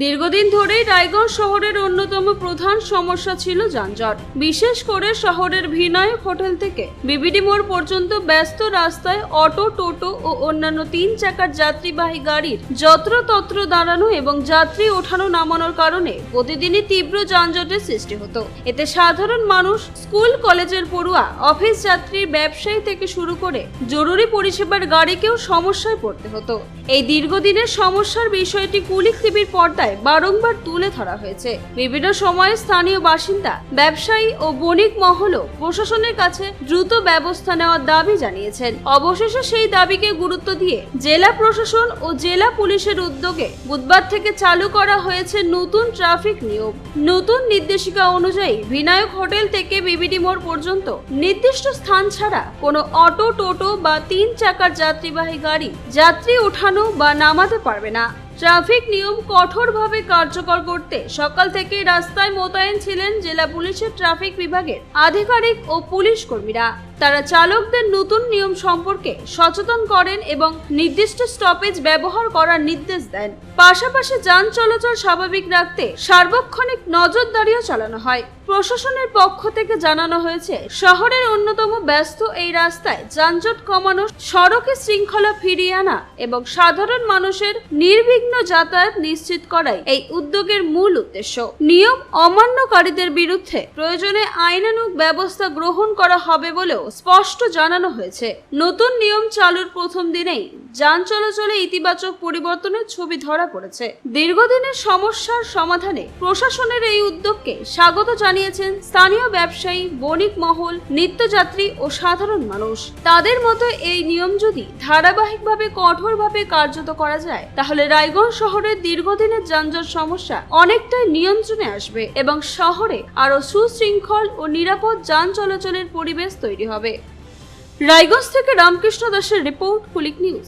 দীর্ঘদিন ধরেই রায়গঞ্জ শহরের অন্যতম প্রধান সমস্যা ছিল যানজট। বিশেষ করে শহরের ভিনায়ক হোটেল থেকে বিবিডি মোড় পর্যন্ত ব্যস্ত রাস্তায় অটো, টোটো ও অন্যান্য 3 চাকার যাত্রীবাহী গাড়ির যত্রতত্র দাঁড়ানো এবং যাত্রী ওঠানো নামানোর কারণে প্রতিদিনই তীব্র যানজটের সৃষ্টি হতো। এতে সাধারণ মানুষ, স্কুল কলেজের পড়ুয়া, অফিস যাত্রী, ব্যবসায়ী থেকে শুরু করে জরুরি পরিষেবার গাড়িকেও সমস্যায় পড়তে হতো। এই দীর্ঘদিনের সমস্যার বিষয়টি কুলিক টিভির পর্দায় বারংবার তুলে ধরা হয়েছে। বিভিন্ন সময়ে স্থানীয় বাসিন্দা, ব্যবসায়ী ও বণিক মহলও প্রশাসনের কাছে দ্রুত ব্যবস্থা নেওয়ার দাবি জানিয়েছেন। অবশেষে সেই দাবিকে গুরুত্ব দিয়ে জেলা প্রশাসন ও জেলা পুলিশের উদ্যোগে বুধবার থেকে চালু করা হয়েছে নতুন ট্রাফিক নিয়ম। নতুন নির্দেশিকা অনুযায়ী ভিনায়ক হোটেল থেকে বিবিডি মোড় পর্যন্ত নির্দিষ্ট স্থান ছাড়া কোনো অটো, টোটো বা 3 চাকার যাত্রীবাহী গাড়ি যাত্রী ওঠানো বা নামাতে পারবে না। ট্রাফিক নিয়ম কঠোরভাবে কার্যকর করতে সকাল থেকেই রাস্তায় মোতায়েন ছিলেন জেলা পুলিশের ট্রাফিক বিভাগের আধিকারিক ও পুলিশ কর্মীরা। তারা চালকদের নতুন নিয়ম সম্পর্কে সচেতন করেন এবং নির্দিষ্ট স্টপেজ ব্যবহার করার নির্দেশ দেন। পাশাপাশি যান চলাচল স্বাভাবিক রাখতে সার্বক্ষণিক নজরদারিও চালানো হয়। প্রশাসনের পক্ষ থেকে জানানো হয়েছে, শহরের অন্যতম ব্যস্ত এই রাস্তায় যানজট কমানো, সড়কে শৃঙ্খলা ফিরিয়ে আনা এবং সাধারণ মানুষের নির্বিঘ্ন যাতায়াত নিশ্চিত করাই এই উদ্যোগের মূল উদ্দেশ্য। নিয়ম অমান্যকারীদের বিরুদ্ধে প্রয়োজনে আইনানুগ ব্যবস্থা গ্রহণ করা হবে বলেও স্পষ্ট জানানো হয়েছে। নতুন নিয়ম চালুর প্রথম দিনেই যান চলাচলে ইতিবাচক পরিবর্তনের ছবি ধরা পড়েছে। দীর্ঘদিনের সমস্যার সমাধানে প্রশাসনের এই উদ্যোগকে স্বাগত জানিয়েছেন স্থানীয় ব্যবসায়ী, বণিক মহল, নিত্যযাত্রী ও সাধারণ মানুষ। তাদের মতো এই নিয়ম যদি ধারাবাহিকভাবে কঠোরভাবে কার্যত করা যায়, তাহলে রায়গঞ্জ শহরের দীর্ঘদিনের যানজট সমস্যা অনেকটাই নিয়ন্ত্রণে আসবে এবং শহরে আরো সুশৃঙ্খল ও নিরাপদ যান চলাচলের পরিবেশ তৈরি হবে। রায়গঞ্জ থেকে রামকৃষ্ণ দাসের রিপোর্ট, কুলিক নিউজ।